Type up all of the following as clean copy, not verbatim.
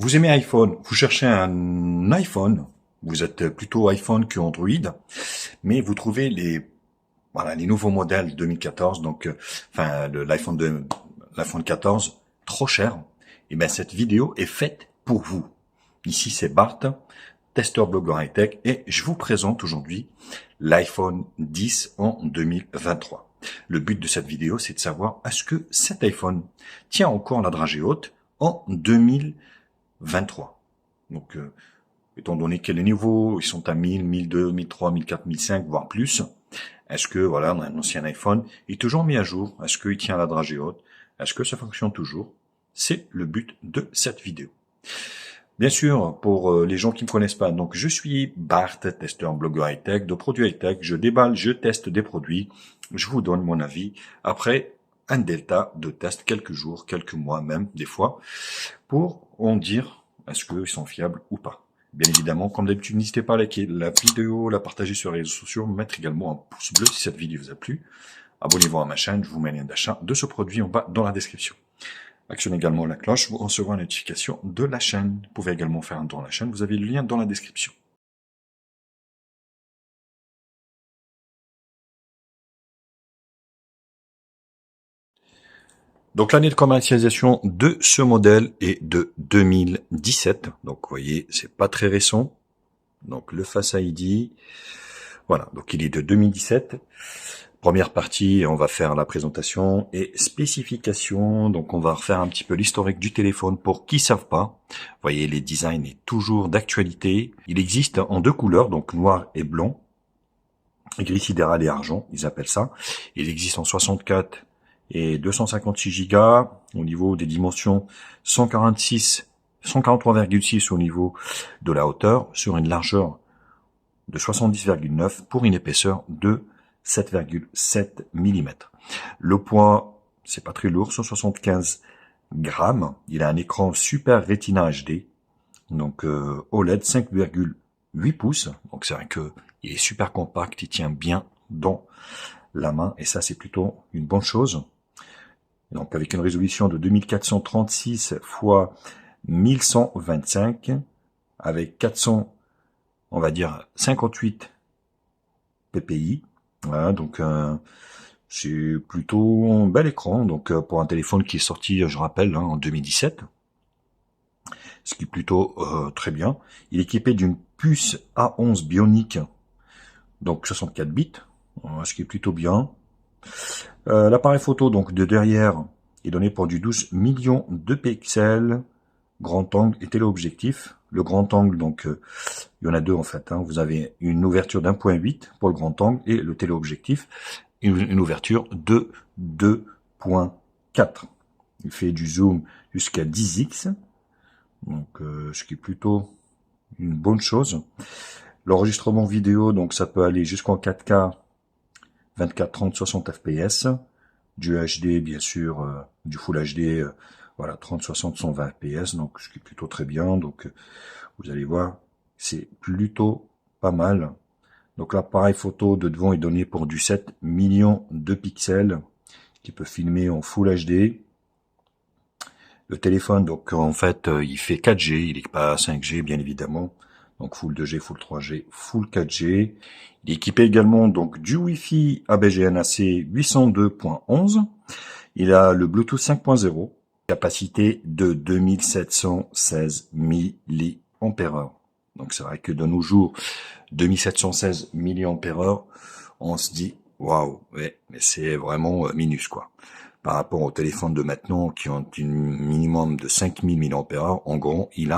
Vous aimez iPhone, vous cherchez un iPhone, vous êtes plutôt iPhone que Android, mais vous trouvez les nouveaux modèles 2014, donc l'iPhone 14 trop cher. Et bien cette vidéo est faite pour vous. Ici c'est Bart, testeur blogueur high-tech, et je vous présente aujourd'hui l'iPhone 10 en 2023. Le but de cette vidéo, c'est de savoir est-ce que cet iPhone tient encore la dragée haute en 2023. Donc, étant donné que les niveaux, ils sont à 1000, 1002, 1003, 1004, 1005, voire plus, est-ce que, voilà, on a un ancien iPhone, il est toujours mis à jour? Est-ce qu'il tient la dragée haute? Est-ce que ça fonctionne toujours? C'est le but de cette vidéo. Bien sûr, pour les gens qui ne me connaissent pas, donc je suis Bart, testeur blogueur high-tech, de produits high-tech, je déballe, je teste des produits, je vous donne mon avis. Après, un delta de test, quelques jours, quelques mois même, des fois, pour en dire est-ce qu'ils sont fiables ou pas. Bien évidemment, comme d'habitude, n'hésitez pas à liker la vidéo, la partager sur les réseaux sociaux, mettre également un pouce bleu si cette vidéo vous a plu. Abonnez-vous à ma chaîne, je vous mets le lien d'achat de ce produit en bas dans la description. Actionnez également la cloche, vous recevrez une notification de la chaîne. Vous pouvez également faire un tour à la chaîne, vous avez le lien dans la description. Donc l'année de commercialisation de ce modèle est de 2017. Donc vous voyez, c'est pas très récent. Donc le Face ID, voilà, donc il est de 2017. Première partie, on va faire la présentation et spécifications. Donc on va refaire un petit peu l'historique du téléphone pour qui ne savent pas. Vous voyez, les designs est toujours d'actualité. Il existe en deux couleurs, donc noir et blanc. Gris sidéral et argent, ils appellent ça. Il existe en 64 et 256 Go. Au niveau des dimensions, 143,6 au niveau de la hauteur, sur une largeur de 70,9 pour une épaisseur de 7,7 mm. Le poids, c'est pas très lourd, 175 grammes. Il a un écran Super Retina HD, donc OLED 5,8 pouces. Donc c'est vrai que il est super compact, il tient bien dans la main et ça c'est plutôt une bonne chose. Donc avec une résolution de 2436 x 1125 avec 400, on va dire 58 ppi. Voilà, donc c'est plutôt un bel écran. Donc pour un téléphone qui est sorti, je rappelle, en 2017, ce qui est plutôt très bien. Il est équipé d'une puce A11 Bionic, donc 64 bits, ce qui est plutôt bien. L'appareil photo donc de derrière est donné pour du 12 millions de pixels, grand angle et téléobjectif. Le grand angle, donc il y en a deux en fait. Vous avez une ouverture d'1.8 pour le grand angle et le téléobjectif, une ouverture de 2.4. Il fait du zoom jusqu'à 10x, donc ce qui est plutôt une bonne chose. L'enregistrement vidéo, donc ça peut aller jusqu'en 4K, 24, 30, 60 fps, du HD bien sûr, du Full HD, voilà 30, 60, 120 fps, donc ce qui est plutôt très bien. Donc vous allez voir, c'est plutôt pas mal. Donc l'appareil photo de devant est donné pour du 7 millions de pixels, qui peut filmer en Full HD. Le téléphone, donc en fait, il fait 4G, il n'est pas 5G bien évidemment. Donc Full 2G, Full 3G, Full 4G. Il est équipé également donc du Wi-Fi ABGNAC 802.11. Il a le Bluetooth 5.0, capacité de 2716 mAh. Donc c'est vrai que de nos jours, 2716 mAh, on se dit waouh, ouais, mais c'est vraiment minus quoi. Par rapport aux téléphones de maintenant qui ont un minimum de 5000 mAh, en gros, ils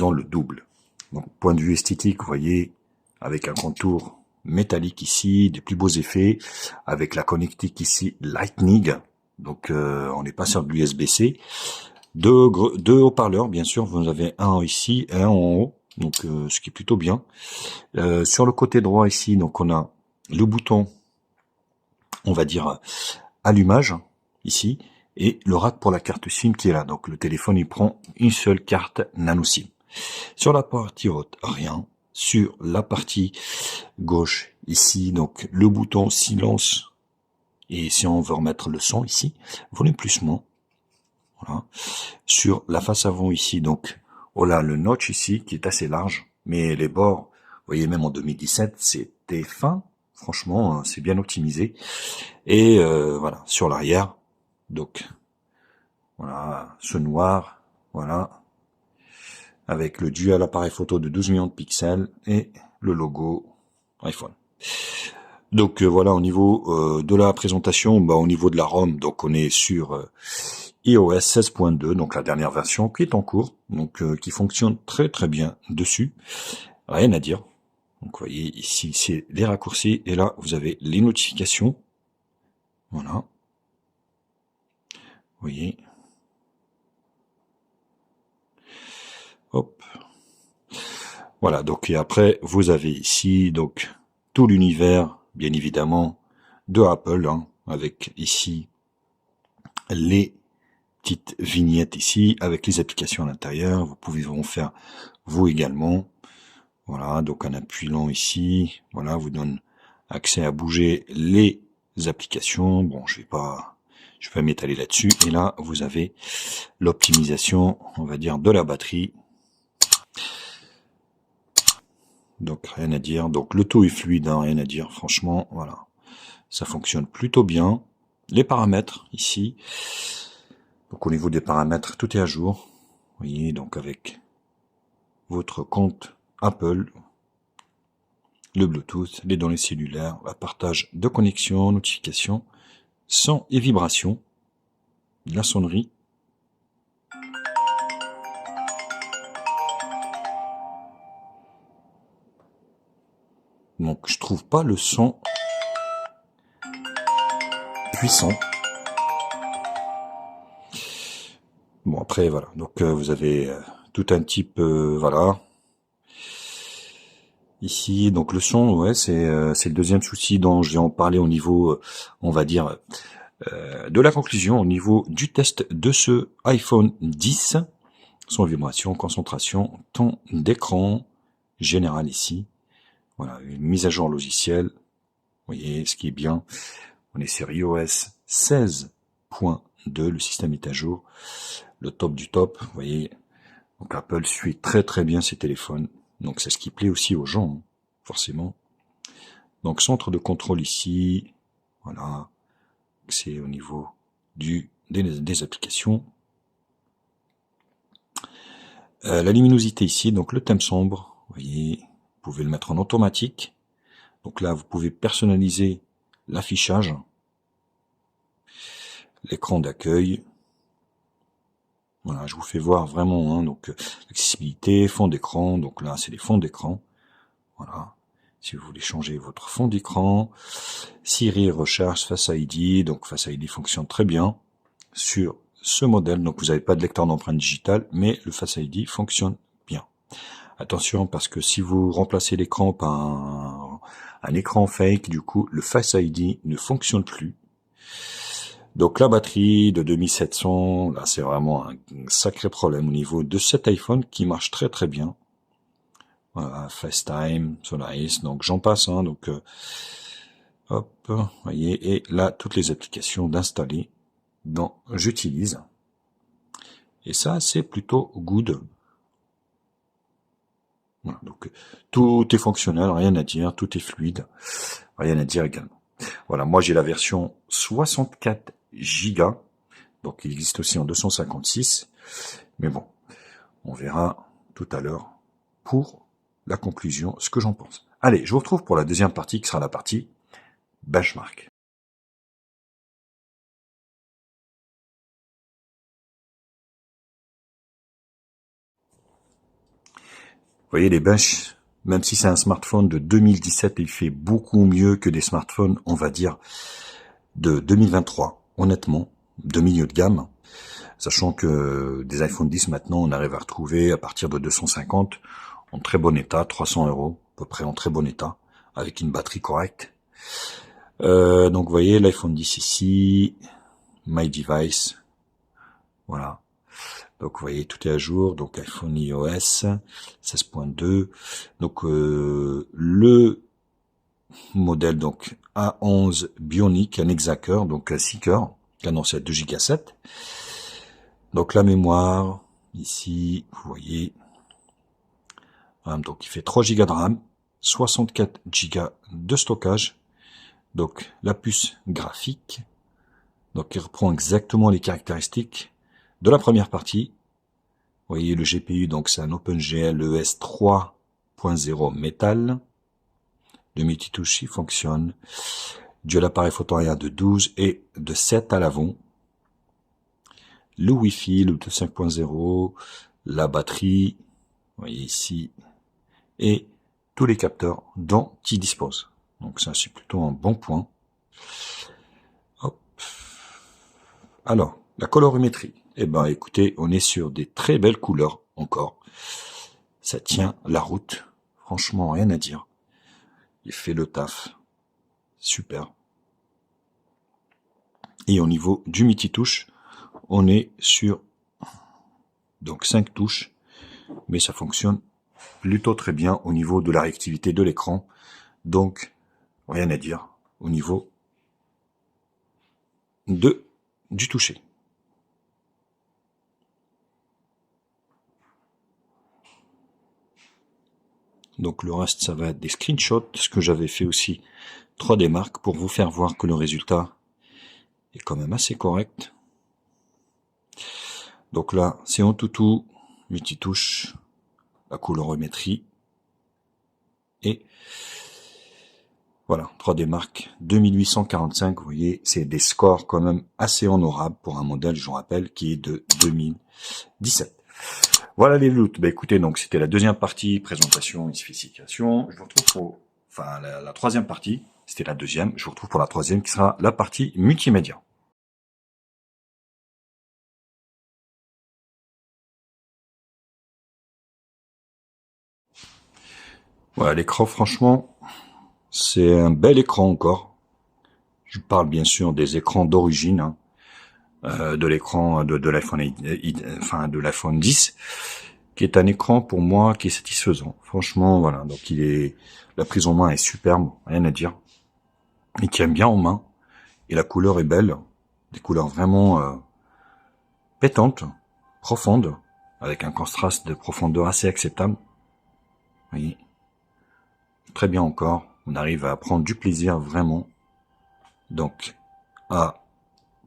ont le double. Donc point de vue esthétique, vous voyez, avec un contour métallique ici, des plus beaux effets, avec la connectique ici Lightning. Donc on n'est pas sur de l'USB-C. Deux haut-parleurs, bien sûr, vous en avez un ici et un en haut, donc ce qui est plutôt bien. Sur le côté droit ici, donc on a le bouton, on va dire allumage ici, et le rack pour la carte SIM qui est là. Donc le téléphone il prend une seule carte nano SIM. Sur la partie haute, rien. Sur la partie gauche ici, donc le bouton silence, et si on veut remettre le son ici, volume plus moins. Voilà. Sur la face avant ici, donc Oh là, le notch ici qui est assez large, mais les bords, vous voyez, même en 2017, c'était fin. Franchement, c'est bien optimisé. Et voilà, sur l'arrière, donc voilà, ce noir, voilà, avec le dual appareil photo de 12 millions de pixels et le logo iPhone. Donc voilà, au niveau de la présentation, au niveau de la ROM, donc on est sur iOS 16.2, donc la dernière version qui est en cours, donc qui fonctionne très très bien dessus. Rien à dire. Donc vous voyez ici c'est les raccourcis et là vous avez les notifications. Voilà. Vous voyez. Hop. Voilà, donc et après vous avez ici donc tout l'univers, bien évidemment, de Apple, hein, avec ici les petites vignettes ici, avec les applications à l'intérieur. Vous pouvez en faire vous également. Voilà, donc en appuyant ici, voilà, vous donne accès à bouger les applications. Bon, je vais pas m'étaler là-dessus. Et là, vous avez l'optimisation, on va dire, de la batterie. Donc rien à dire. Donc le taux est fluide, hein, rien à dire. Franchement, voilà, ça fonctionne plutôt bien. Les paramètres ici. Donc au niveau des paramètres, tout est à jour. Vous voyez, donc avec votre compte Apple, le Bluetooth, les données cellulaires, le partage de connexion, notification, son et vibration, la sonnerie. Donc je trouve pas le son puissant. Bon après voilà, donc vous avez tout un type, voilà. Ici donc le son, ouais, c'est le deuxième souci dont je vais en parler au niveau, on va dire, de la conclusion, au niveau du test de ce iPhone 10. Son vibration, concentration, temps d'écran général ici. Voilà, une mise à jour logicielle. Vous voyez, ce qui est bien. On est sur iOS 16.2, le système est à jour. Le top du top, vous voyez. Donc Apple suit très très bien ses téléphones. Donc c'est ce qui plaît aussi aux gens, hein, forcément. Donc centre de contrôle ici. Voilà. C'est au niveau des applications. La luminosité ici, donc le thème sombre, vous voyez, vous pouvez le mettre en automatique. Donc là, vous pouvez personnaliser l'affichage, l'écran d'accueil. Voilà, je vous fais voir vraiment, hein, donc l'accessibilité, fond d'écran. Donc là, c'est les fonds d'écran. Voilà. Si vous voulez changer votre fond d'écran, Siri recharge Face ID. Donc Face ID fonctionne très bien sur ce modèle. Donc vous n'avez pas de lecteur d'empreinte digitale, mais le Face ID fonctionne bien. Attention, parce que si vous remplacez l'écran par un écran fake, du coup, le Face ID ne fonctionne plus. Donc la batterie de 2700, là c'est vraiment un sacré problème au niveau de cet iPhone qui marche très très bien. Voilà, FaceTime, Solaris, donc j'en passe, hein, donc hop, voyez, et là toutes les applications d'installer dont j'utilise. Et ça c'est plutôt good. Voilà, donc tout est fonctionnel, rien à dire, tout est fluide, rien à dire également. Voilà, moi j'ai la version 64 Go, donc il existe aussi en 256, mais bon, on verra tout à l'heure pour la conclusion ce que j'en pense. Allez, je vous retrouve pour la deuxième partie qui sera la partie benchmark. Vous voyez les benches, même si c'est un smartphone de 2017, il fait beaucoup mieux que des smartphones, on va dire, de 2023, honnêtement, de milieu de gamme. Sachant que des iPhone 10 maintenant, on arrive à retrouver à partir de 250 en très bon état, 300 €, à peu près en très bon état, avec une batterie correcte. Donc vous voyez l'iPhone 10 ici, My Device, voilà. Donc vous voyez tout est à jour, donc iPhone iOS 16.2. Donc le modèle donc A11 Bionic, un Hexacore, donc 6 cœurs, cadencé à 2 Go 7. Donc la mémoire, Ici, vous voyez, donc il fait 3 Go de RAM, 64 Go de stockage. Donc la puce graphique, donc il reprend exactement les caractéristiques de la première partie. Vous voyez le GPU, donc c'est un OpenGL ES 3.0 métal. Le multitouche, il fonctionne. Dual appareil photo arrière de 12 et de 7 à l'avant. Le Wi-Fi, le Bluetooth 5.0, la batterie, vous voyez ici, et tous les capteurs dont il dispose. Donc ça, c'est plutôt un bon point. Hop. Alors, la colorimétrie. Eh ben, écoutez, on est sur des très belles couleurs encore. Ça tient la route. Franchement, rien à dire. Il fait le taf. Super. Et au niveau du multitouche, on est sur donc 5 touches, mais ça fonctionne plutôt très bien au niveau de la réactivité de l'écran. Donc, rien à dire au niveau du toucher. Donc le reste, ça va être des screenshots, ce que j'avais fait aussi 3D Mark pour vous faire voir que le résultat est quand même assez correct. Donc là, c'est en toutou, multitouche, la colorimétrie, et voilà, 3D Mark 2845, vous voyez, c'est des scores quand même assez honorables pour un modèle, je vous rappelle, qui est de 2017. Voilà les loots. Bah écoutez, donc c'était la deuxième partie, présentation et spécification. Je vous retrouve pour, enfin la troisième partie, c'était la deuxième, je vous retrouve pour la troisième qui sera la partie multimédia. Voilà, l'écran, franchement, c'est un bel écran encore. Je parle bien sûr des écrans d'origine, hein, de l'écran de l'iPhone, enfin de l'iPhone 10, qui est un écran pour moi qui est satisfaisant. Franchement, voilà, donc la prise en main est superbe, rien à dire. Il tient bien en main et la couleur est belle, des couleurs vraiment pétantes, profondes, avec un contraste de profondeur assez acceptable. Vous voyez, très bien encore. On arrive à prendre du plaisir vraiment. Donc, à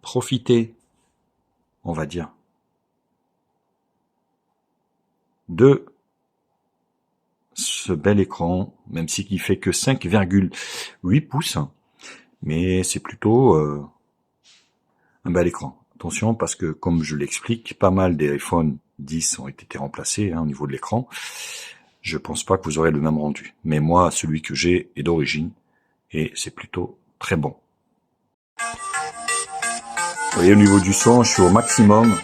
profiter, on va dire, de ce bel écran, même si il fait que 5,8 pouces, mais c'est plutôt un bel écran. Attention, parce que comme je l'explique, pas mal des iPhone 10 ont été remplacés au niveau de l'écran. Je pense pas que vous aurez le même rendu. Mais moi, celui que j'ai est d'origine, et c'est plutôt très bon. Vous voyez, au niveau du son, je suis au maximum.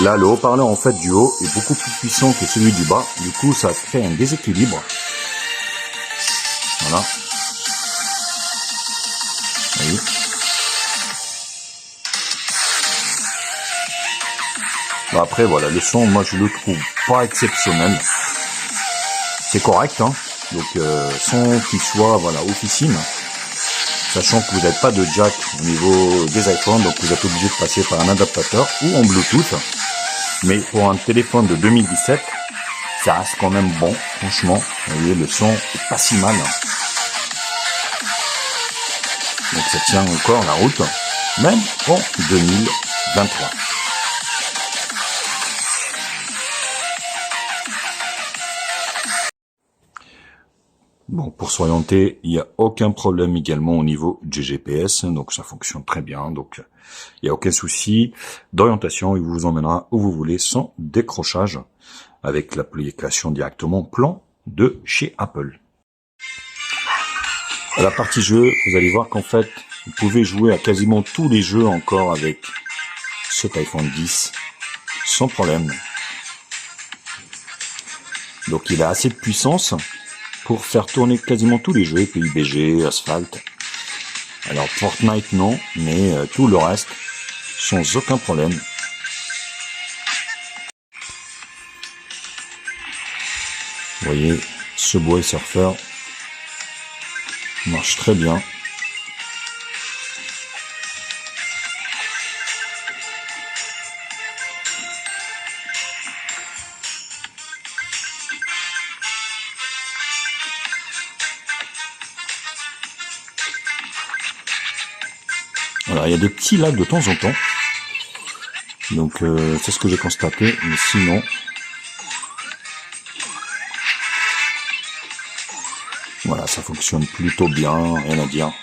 Là, le haut-parleur en fait du haut est beaucoup plus puissant que celui du bas. Du coup, ça crée un déséquilibre. Voilà. Vous voyez. Bon, après, voilà, le son, moi, je le trouve pas exceptionnel. C'est correct, hein. Donc, son qui soit, voilà, officine. Sachant que vous n'avez pas de jack au niveau des iPhones, donc vous êtes obligé de passer par un adaptateur ou en Bluetooth. Mais pour un téléphone de 2017, ça reste quand même bon, franchement. Vous voyez, le son est pas si mal. Donc ça tient encore la route, même en 2023. Bon, pour s'orienter, il n'y a aucun problème également au niveau du GPS, donc ça fonctionne très bien, donc il n'y a aucun souci d'orientation, il vous emmènera où vous voulez sans décrochage, avec l'application directement plan de chez Apple. À la partie jeu, vous allez voir qu'en fait, vous pouvez jouer à quasiment tous les jeux encore avec cet iPhone 10, sans problème. Donc il a assez de puissance pour faire tourner quasiment tous les jeux, PUBG, Asphalt. Alors Fortnite non, mais tout le reste, sans aucun problème. Vous voyez, Subway Surfer marche très bien. Voilà, il y a des petits lags de temps en temps. Donc c'est ce que j'ai constaté, mais sinon voilà, ça fonctionne plutôt bien, rien à dire.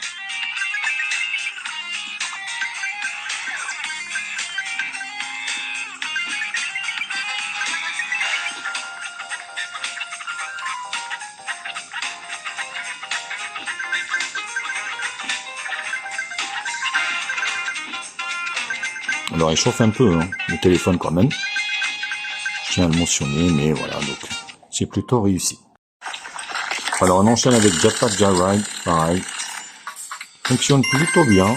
Alors il chauffe un peu, hein, le téléphone quand même. Je tiens à le mentionner, mais voilà, donc c'est plutôt réussi. Alors on enchaîne avec Jetpack Joyride, pareil. Fonctionne plutôt bien.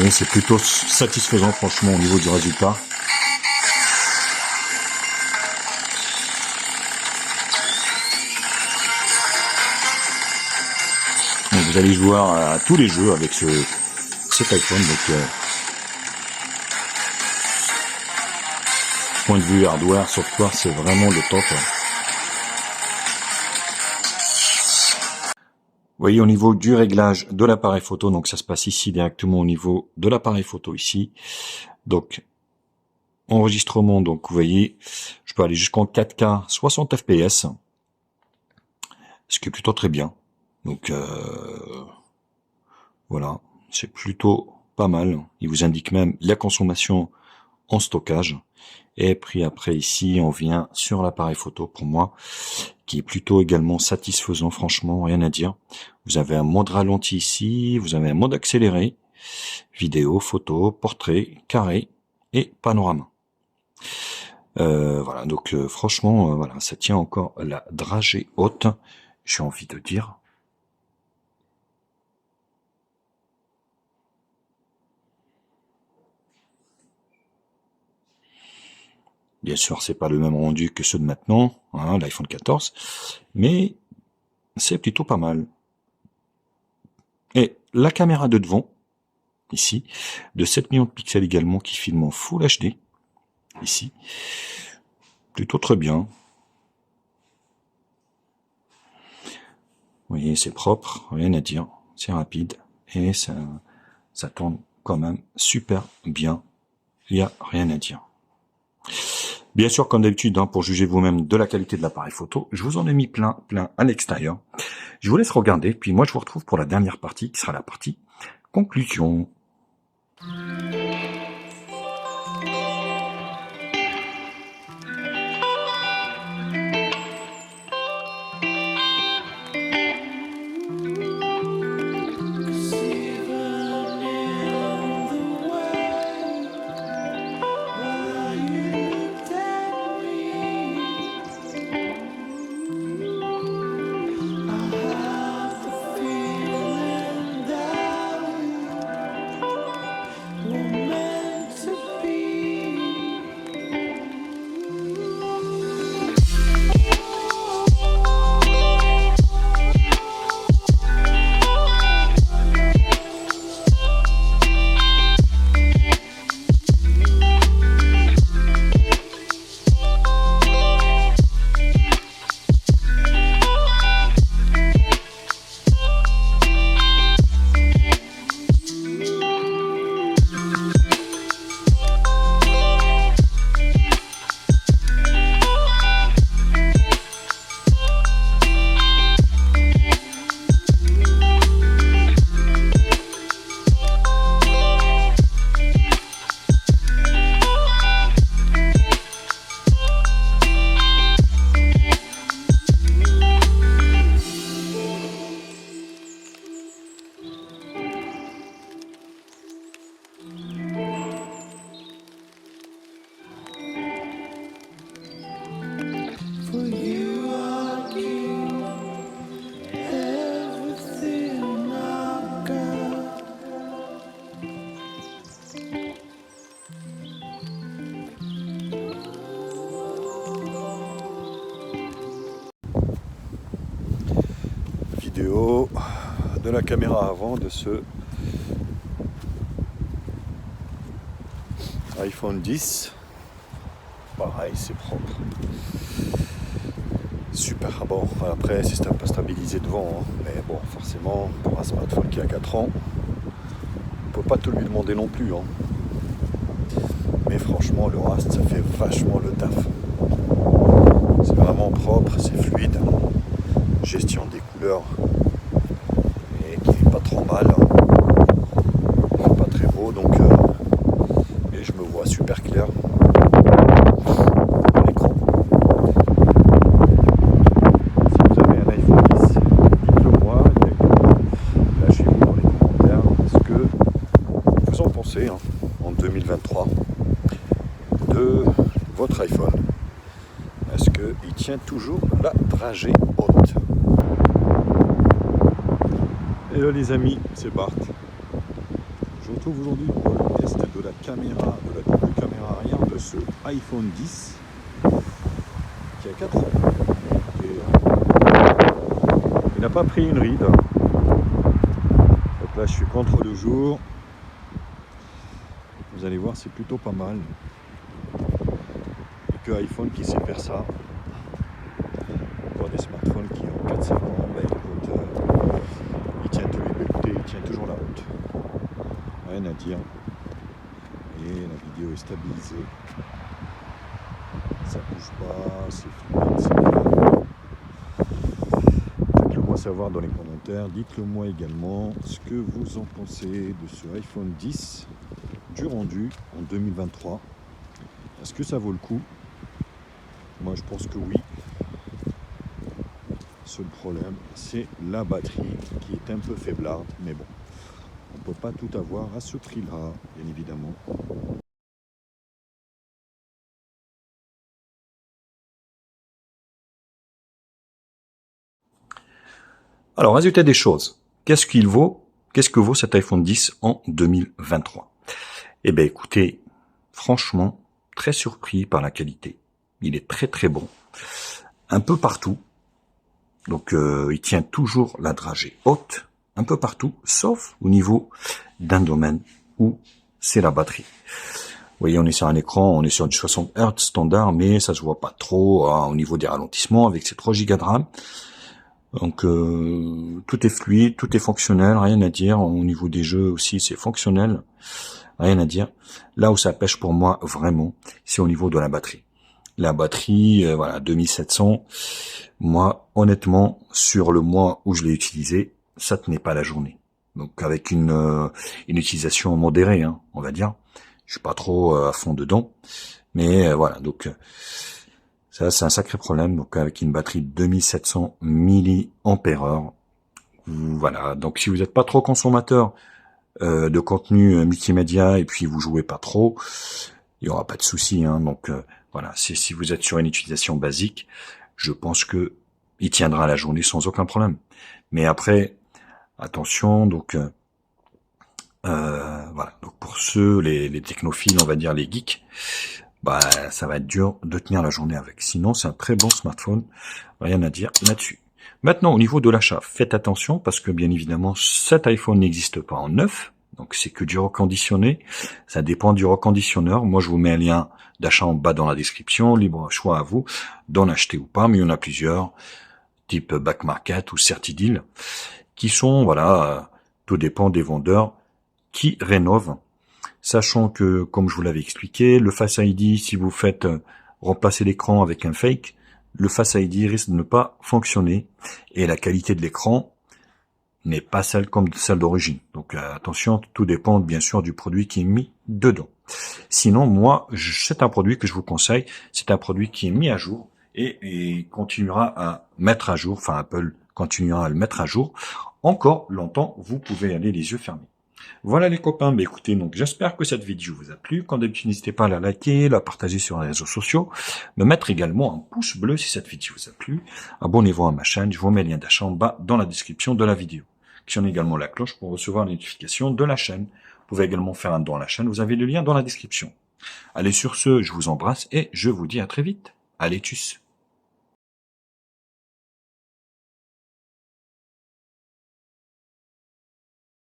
Oui, c'est plutôt satisfaisant franchement au niveau du résultat. Donc, vous allez jouer à tous les jeux avec cet iPhone. Donc, point de vue hardware, software, c'est vraiment le top. Vous voyez au niveau du réglage de l'appareil photo, donc ça se passe ici directement au niveau de l'appareil photo ici. Donc enregistrement, donc vous voyez, je peux aller jusqu'en 4K 60 fps, ce qui est plutôt très bien. Donc voilà, c'est plutôt pas mal. Il vous indique même la consommation en stockage. Et puis après ici, on vient sur l'appareil photo pour moi, qui est plutôt également satisfaisant, franchement, rien à dire. Vous avez un mode ralenti ici, vous avez un mode accéléré, vidéo, photo, portrait, carré et panorama. Voilà, donc franchement, voilà, ça tient encore la dragée haute, j'ai envie de dire. Bien sûr, c'est pas le même rendu que ceux de maintenant, hein, l'iPhone 14, mais c'est plutôt pas mal. Et la caméra de devant, ici, de 7 millions de pixels également, qui filme en Full HD, ici, plutôt très bien. Vous voyez, c'est propre, rien à dire, c'est rapide, et ça tourne quand même super bien, il n'y a rien à dire. Bien sûr, comme d'habitude, hein, pour juger vous-même de la qualité de l'appareil photo, je vous en ai mis plein à l'extérieur. Je vous laisse regarder, puis moi je vous retrouve pour la dernière partie, qui sera la partie conclusion. de la caméra avant de ce iPhone 10. Pareil, c'est propre. Super. Bon, après, c'est un peu stabilisé devant, hein. Mais bon, forcément, pour un smartphone qui a 4 ans, on peut pas tout lui demander non plus, hein. Mais franchement, le reste, ça fait vachement le taf. C'est vraiment propre, c'est fluide. Gestion des couleurs, et qui est pas trop mal. Il fait pas très beau, donc et je me vois super clair à l'écran. Si vous avez un iPhone 10, dites-le moi, lâchez-vous dans les commentaires ce que vous en pensez, hein, en 2023 de votre iPhone. Est-ce qu'il tient toujours la dragée haute? Hello les amis, c'est Bart. Je vous retrouve aujourd'hui pour le test de la caméra, de la double caméra arrière de ce iPhone 10 qui a 4 ans. Et, il n'a pas pris une ride. Donc là je suis contre le jour. Vous allez voir, c'est plutôt pas mal. Et que iPhone qui sait faire ça. Encore des smartphones qui ont 4-5 ans, bah écoute, il tient toujours la route. Rien à dire. Et la vidéo est stabilisée. Ça bouge pas, c'est fluide, c'est bien. Faites-le moi savoir dans les commentaires. Dites-le moi également ce que vous en pensez de ce iPhone 10 du rendu en 2023. Est-ce que ça vaut le coup? Moi je pense que oui. Seul problème, c'est la batterie qui est un peu faiblarde, mais bon, on ne peut pas tout avoir à ce prix-là, bien évidemment. Alors, résultat des choses, qu'est-ce qu'il vaut? Qu'est-ce que vaut cet iPhone 10 en 2023? Eh bien, écoutez, franchement, très surpris par la qualité. Il est très très bon, un peu partout. Donc, il tient toujours la dragée haute, un peu partout, sauf au niveau d'un domaine où c'est la batterie. Vous voyez, on est sur un écran, on est sur du 60 Hz standard, mais ça se voit pas trop au niveau des ralentissements avec ces 3 Go de RAM. Donc, tout est fluide, tout est fonctionnel, rien à dire. Au niveau des jeux aussi, c'est fonctionnel, rien à dire. Là où ça pêche pour moi, vraiment, c'est au niveau de la batterie. La batterie, voilà, 2700. Moi, honnêtement, sur le mois où je l'ai utilisé, ça tenait pas la journée. Donc, avec une utilisation modérée, hein, on va dire. Je suis pas trop à fond dedans, mais voilà. Donc, ça, c'est un sacré problème. Donc, avec une batterie de 2700 mAh, voilà. Donc, si vous n'êtes pas trop consommateur de contenu multimédia et puis vous jouez pas trop, il y aura pas de souci, hein. Donc voilà, si vous êtes sur une utilisation basique, je pense que il tiendra la journée sans aucun problème. Mais après, attention, donc voilà. Donc pour ceux, les technophiles, on va dire les geeks, bah ça va être dur de tenir la journée avec. Sinon, c'est un très bon smartphone, rien à dire là-dessus. Maintenant, au niveau de l'achat, faites attention parce que bien évidemment, cet iPhone n'existe pas en neuf. Donc c'est que du reconditionné. Ça dépend du reconditionneur. Moi, je vous mets un lien d'achat en bas dans la description. Libre choix à vous d'en acheter ou pas. Mais il y en a plusieurs, type Back Market ou Certideal, qui sont, voilà, tout dépend des vendeurs qui rénovent. Sachant que, comme je vous l'avais expliqué, le Face ID, si vous faites remplacer l'écran avec un fake, le Face ID risque de ne pas fonctionner et la qualité de l'écran n'est pas celle comme celle d'origine. Donc attention, tout dépend bien sûr du produit qui est mis dedans. Sinon, moi, c'est un produit que je vous conseille. C'est un produit qui est mis à jour et continuera à mettre à jour. Enfin, Apple continuera à le mettre à jour encore longtemps. Vous pouvez aller les yeux fermés. Voilà les copains, mais écoutez, donc j'espère que cette vidéo vous a plu. Comme d'habitude, n'hésitez pas à la liker, la partager sur les réseaux sociaux, me mettre également un pouce bleu si cette vidéo vous a plu. Abonnez-vous à ma chaîne, je vous mets le lien d'achat en bas dans la description de la vidéo. Actionnez également la cloche pour recevoir les notifications de la chaîne. Vous pouvez également faire un don à la chaîne, vous avez le lien dans la description. Allez, sur ce, je vous embrasse et je vous dis à très vite. Allez, tchuss.